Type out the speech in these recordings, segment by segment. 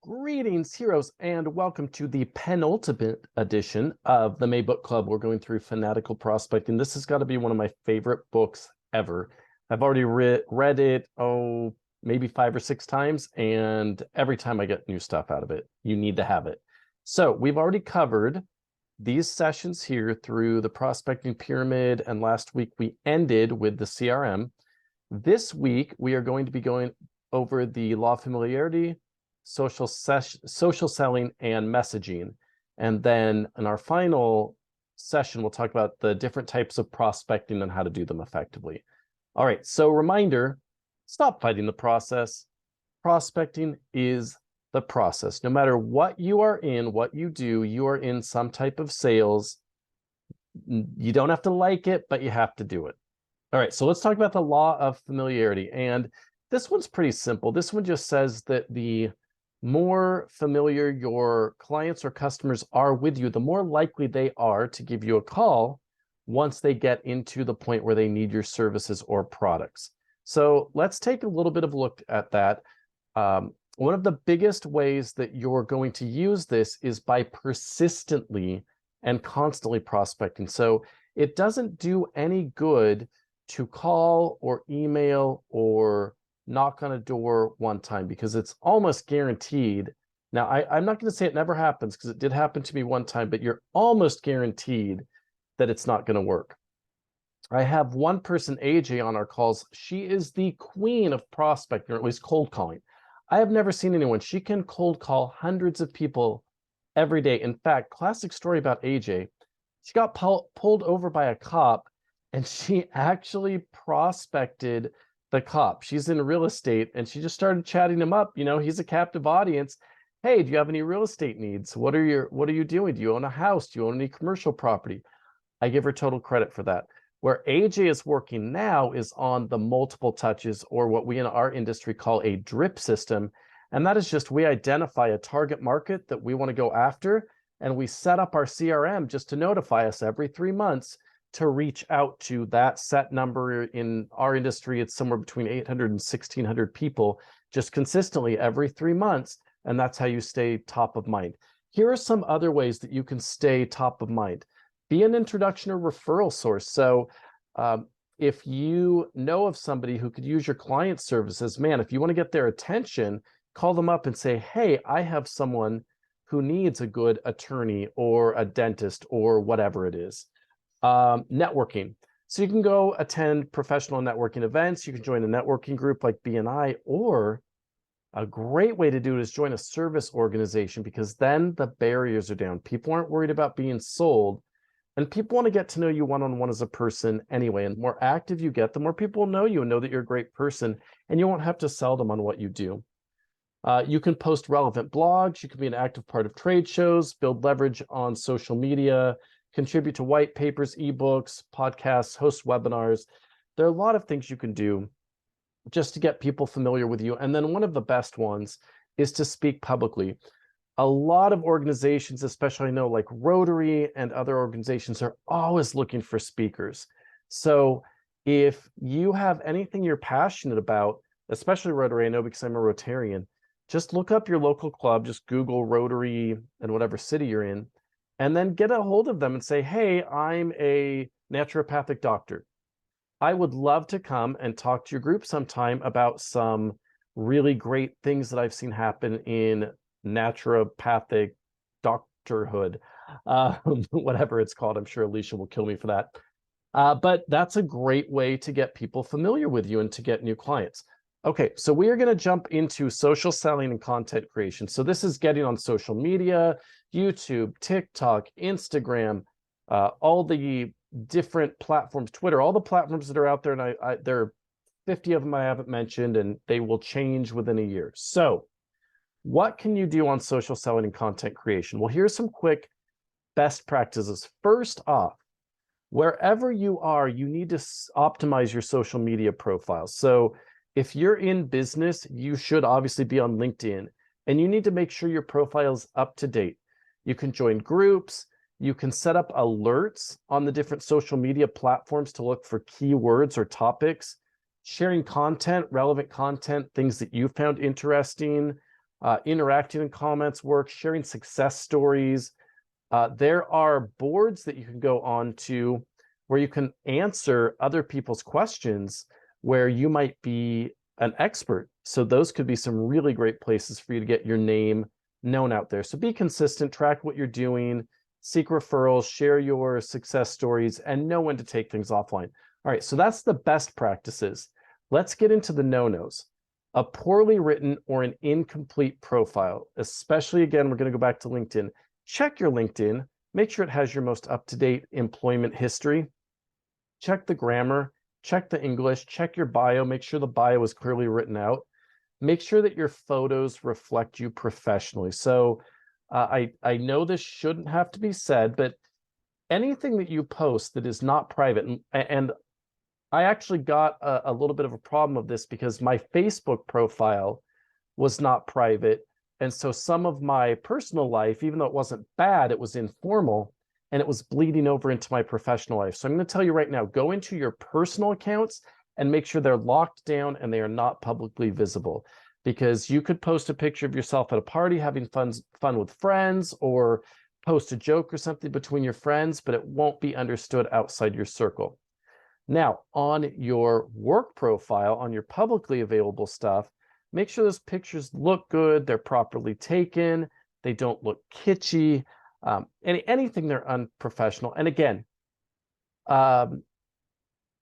Greetings, heroes, and welcome to the penultimate edition of the May Book Club. We're going through Fanatical Prospecting. This has got to be one of my favorite books ever. I've already read it, maybe 5 or 6 times, and every time I get new stuff out of it. You need to have it. So we've already covered these sessions here through the prospecting pyramid, and last week we ended with the CRM. This week we are going to be going over the Law of Familiarity, social selling, and messaging. And then in our final session, we'll talk about the different types of prospecting and how to do them effectively. All right, so reminder, stop fighting the process. Prospecting is the process. No matter what you are in, what you do, you are in some type of sales. You don't have to like it, but you have to do it. All right, so let's talk about the Law of Familiarity. And this one's pretty simple. This one just says that the more familiar your clients or customers are with you, the more likely they are to give you a call once they get into the point where they need your services or products. So let's take a little bit of a look at that. One of the biggest ways that you're going to use this is by persistently and constantly prospecting. So it doesn't do any good to call or email or knock on a door one time, because it's almost guaranteed. Now, I'm not going to say it never happens, because it did happen to me one time, but you're almost guaranteed that it's not going to work. I have one person, AJ, on our calls. She is the queen of prospecting, or at least cold calling. I have never seen anyone. She can cold call hundreds of people every day. In fact, classic story about AJ. She got pulled over by a cop, and she actually prospected the cop. She's in real estate, and she just started chatting him up. You know, he's a captive audience. Hey, do you have any real estate needs? What are you doing? Do you own a house? Do you own any commercial property? I give her total credit for that. Where AJ is working now is on the multiple touches, or what we in our industry call a drip system. And that is just, we identify a target market that we want to go after, and we set up our CRM just to notify us every 3 months to reach out to that set number. In our industry, it's somewhere between 800 and 1,600 people, just consistently every 3 months. And that's how you stay top of mind. Here are some other ways that you can stay top of mind. Be an introduction or referral source. So if you know of somebody who could use your client services, man, if you want to get their attention, call them up and say, hey, I have someone who needs a good attorney or a dentist or whatever it is. Networking. So you can go attend professional networking events. You can join a networking group like BNI, or a great way to do it is join a service organization, because then the barriers are down. People aren't worried about being sold, and people want to get to know you one-on-one as a person anyway. And the more active you get, the more people know you and know that you're a great person, and you won't have to sell them on what you do. You can post relevant blogs. You can be an active part of trade shows, build leverage on social media, contribute to white papers, ebooks, podcasts, host webinars. There are a lot of things you can do just to get people familiar with you. And then one of the best ones is to speak publicly. A lot of organizations, especially I know like Rotary and other organizations, are always looking for speakers. So if you have anything you're passionate about, especially Rotary, I know because I'm a Rotarian, just look up your local club, just Google Rotary in whatever city you're in, and then get a hold of them and say, hey, I'm a naturopathic doctor. I would love to come and talk to your group sometime about some really great things that I've seen happen in naturopathic doctorhood, whatever it's called. I'm sure Alicia will kill me for that. But that's a great way to get people familiar with you and to get new clients. Okay, so we are going to jump into social selling and content creation. So this is getting on social media, YouTube, TikTok, Instagram, all the different platforms, Twitter, all the platforms that are out there. And there are 50 of them I haven't mentioned, and they will change within a year. So what can you do on social selling and content creation? Well, here's some quick best practices. First off, wherever you are, you need to optimize your social media profiles. So if you're in business, you should obviously be on LinkedIn, and you need to make sure your profile is up to date. You can join groups. You can set up alerts on the different social media platforms to look for keywords or topics, sharing content, relevant content, things that you found interesting, Interacting in comments work, sharing success stories. There are boards that you can go on to where you can answer other people's questions where you might be an expert. So those could be some really great places for you to get your name known out there. So be consistent, track what you're doing, seek referrals, share your success stories, and know when to take things offline. All right, so that's the best practices. Let's get into the no-nos. A poorly written or an incomplete profile, especially, again, we're going to go back to LinkedIn. Check your LinkedIn, make sure it has your most up-to-date employment history. Check the grammar, check the English, check your bio, make sure the bio is clearly written out. Make sure that your photos reflect you professionally. So I know this shouldn't have to be said, but anything that you post that is not private, and I actually got a little bit of a problem of this because my Facebook profile was not private. And so some of my personal life, even though it wasn't bad, it was informal and it was bleeding over into my professional life. So I'm going to tell you right now, go into your personal accounts and make sure they're locked down and they are not publicly visible, because you could post a picture of yourself at a party having fun with friends, or post a joke or something between your friends, but it won't be understood outside your circle. Now, on your work profile, on your publicly available stuff, make sure those pictures look good, they're properly taken, they don't look kitschy, anything they're unprofessional. And again,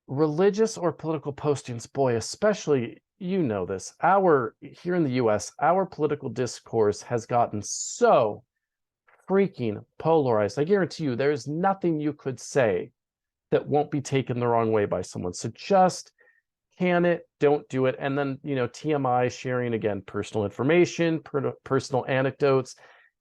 religious or political postings, boy, especially, you know this, here in the US, our political discourse has gotten so freaking polarized. I guarantee you, there's nothing you could say that won't be taken the wrong way by someone. So just can it, don't do it. And then, TMI, sharing, again, personal information, personal anecdotes,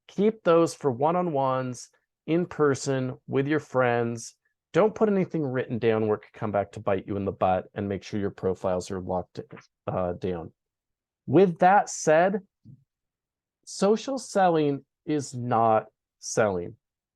keep those for one-on-ones, in person, with your friends. Don't put anything written down where it could come back to bite you in the butt, and make sure your profiles are locked down. With that said, social selling is not selling.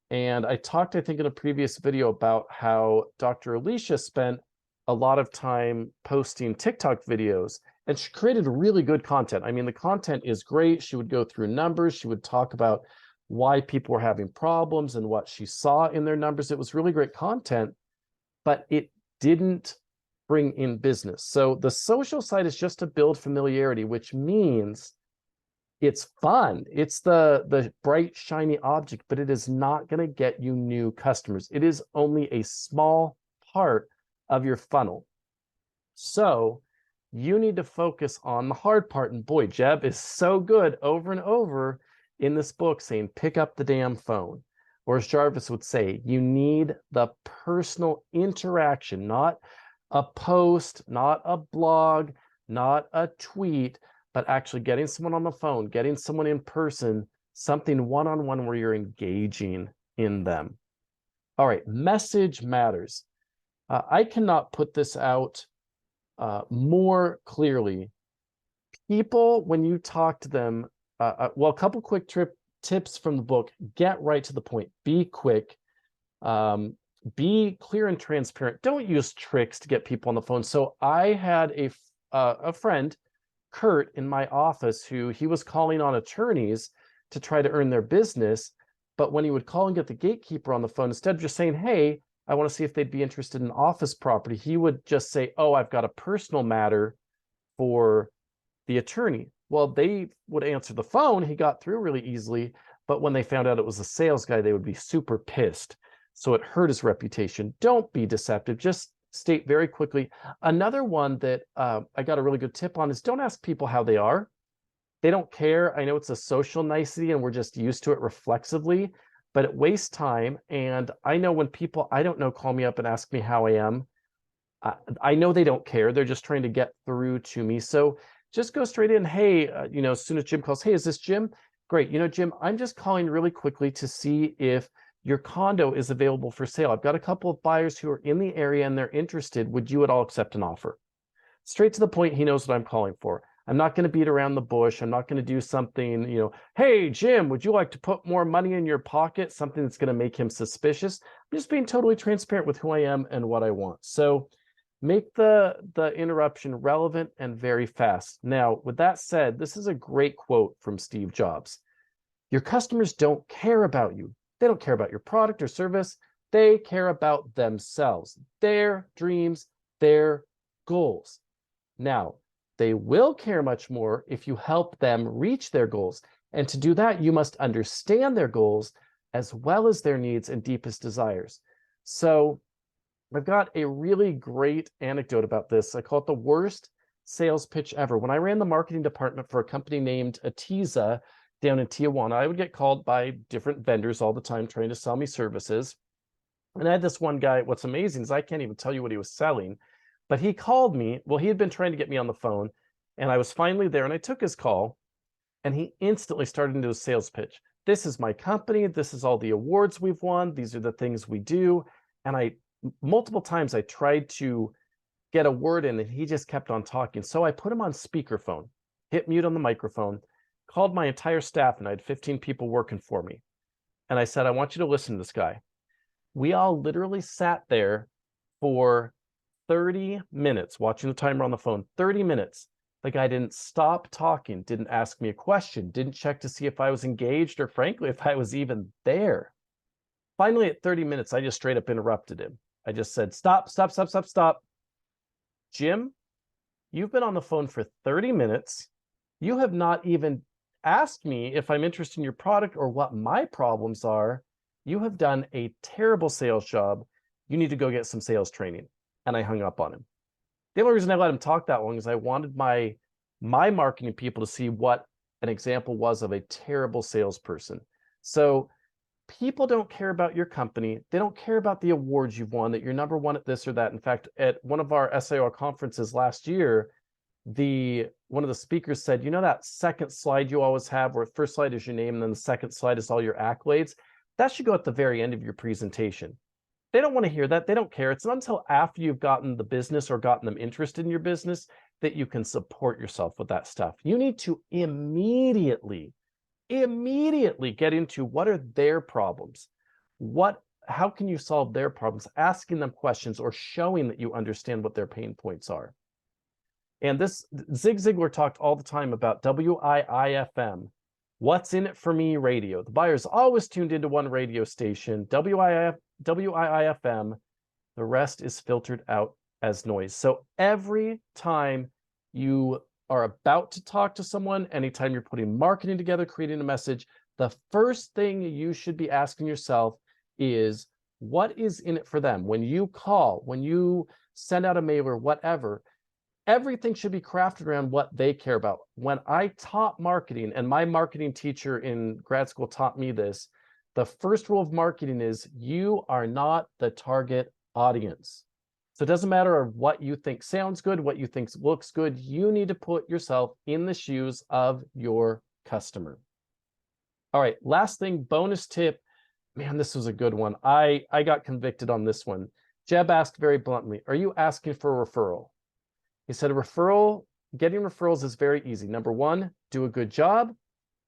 And I talked, I think, in a previous video about how Dr. Alicia spent a lot of time posting TikTok videos, and she created really good content. I mean, the content is great. She would go through numbers. She would talk about why people were having problems and what she saw in their numbers. It was really great content, but it didn't bring in business. So the social side is just to build familiarity, which means it's fun. It's the bright, shiny object, but it is not going to get you new customers. It is only a small part of your funnel. So you need to focus on the hard part. And boy, Jeb is so good over and over in this book saying, pick up the damn phone. Or as Jarvis would say, you need the personal interaction, not a post, not a blog, not a tweet, but actually getting someone on the phone, getting someone in person, something one-on-one where you're engaging in them. All right, message matters. I cannot put this out more clearly. People, when you talk to them, well, a couple quick tips from the book: get right to the point, be quick, be clear and transparent. Don't use tricks to get people on the phone. So I had a friend, Kurt, in my office, who he was calling on attorneys to try to earn their business. But when he would call and get the gatekeeper on the phone, instead of just saying, hey, I want to see if they'd be interested in office property, he would just say, oh, I've got a personal matter for the attorney. Well, they would answer the phone. He got through really easily. But when they found out it was a sales guy, they would be super pissed. So it hurt his reputation. Don't be deceptive. Just state very quickly. Another one that I got a really good tip on is don't ask people how they are. They don't care. I know it's a social nicety and we're just used to it reflexively, but it wastes time. And I know when people I don't know call me up and ask me how I am, I know they don't care. They're just trying to get through to me. So just go straight in. Hey, as soon as Jim calls, hey, is this Jim? Great. Jim, I'm just calling really quickly to see if your condo is available for sale. I've got a couple of buyers who are in the area and they're interested. Would you at all accept an offer? Straight to the point. He knows what I'm calling for. I'm not going to beat around the bush. I'm not going to do something, hey, Jim, would you like to put more money in your pocket? Something that's going to make him suspicious. I'm just being totally transparent with who I am and what I want. So Make the interruption relevant and very fast. Now, with that said, this is a great quote from Steve Jobs. Your customers don't care about you. They don't care about your product or service. They care about themselves, their dreams, their goals. Now, they will care much more if you help them reach their goals. And to do that, you must understand their goals as well as their needs and deepest desires. So I've got a really great anecdote about this. I call it the worst sales pitch ever. When I ran the marketing department for a company named Atiza down in Tijuana, I would get called by different vendors all the time trying to sell me services. And I had this one guy. What's amazing is I can't even tell you what he was selling, but he called me. Well, he had been trying to get me on the phone, and I was finally there, and I took his call, and he instantly started into a sales pitch. This is my company. This is all the awards we've won. These are the things we do. And multiple times I tried to get a word in, and he just kept on talking. So I put him on speakerphone, hit mute on the microphone, called my entire staff, and I had 15 people working for me. And I said, I want you to listen to this guy. We all literally sat there for 30 minutes, watching the timer on the phone, 30 minutes. The guy didn't stop talking, didn't ask me a question, didn't check to see if I was engaged or frankly, if I was even there. Finally, at 30 minutes, I just straight up interrupted him. I just said, stop. Jim, you've been on the phone for 30 minutes. You have not even asked me if I'm interested in your product or what my problems are. You have done a terrible sales job. You need to go get some sales training. And I hung up on him. The only reason I let him talk that long is I wanted my marketing people to see what an example was of a terrible salesperson. So people don't care about your company. They don't care about the awards you've won, that you're number one at this or that. In fact, at one of our SIR conferences last year, one of the speakers said, you know that second slide you always have where first slide is your name and then the second slide is all your accolades? That should go at the very end of your presentation. They don't want to hear that. They don't care. It's not until after you've gotten the business or gotten them interested in your business that you can support yourself with that stuff. You need to immediately get into what are their problems. How can you solve their problems? Asking them questions or showing that you understand what their pain points are. And this, Zig Ziglar talked all the time about WIIFM. What's in it for me radio. The buyer's always tuned into one radio station, WIIFM. The rest is filtered out as noise. So every time you are about to talk to someone, anytime you're putting marketing together, creating a message, the first thing you should be asking yourself is, what is in it for them? When you call, when you send out a mailer, whatever, everything should be crafted around what they care about. When I taught marketing, and my marketing teacher in grad school taught me this, the first rule of marketing is you are not the target audience. So it doesn't matter what you think sounds good, what you think looks good. You need to put yourself in the shoes of your customer. All right, last thing, bonus tip. Man, this was a good one. I got convicted on this one. Jeb asked very bluntly, are you asking for a referral? He said, getting referrals is very easy. Number one, do a good job.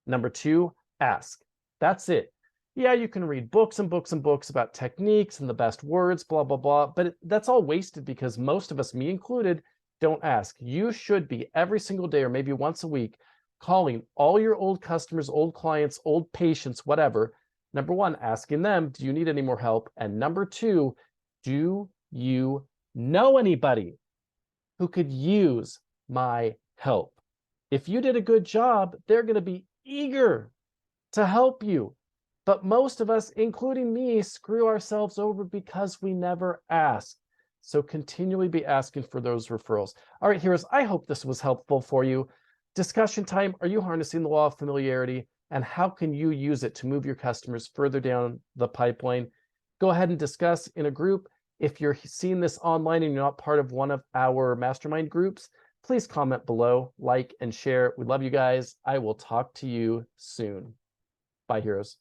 Number two, ask. That's it. Yeah, you can read books and books and books about techniques and the best words, blah, blah, blah. But that's all wasted because most of us, me included, don't ask. You should be every single day or maybe once a week calling all your old customers, old clients, old patients, whatever. Number one, asking them, do you need any more help? And number two, do you know anybody who could use my help? If you did a good job, they're going to be eager to help you. But most of us, including me, screw ourselves over because we never ask. So continually be asking for those referrals. All right, heroes, I hope this was helpful for you. Discussion time, are you harnessing the law of familiarity? And how can you use it to move your customers further down the pipeline? Go ahead and discuss in a group. If you're seeing this online and you're not part of one of our mastermind groups, please comment below, like, and share. We love you guys. I will talk to you soon. Bye, heroes.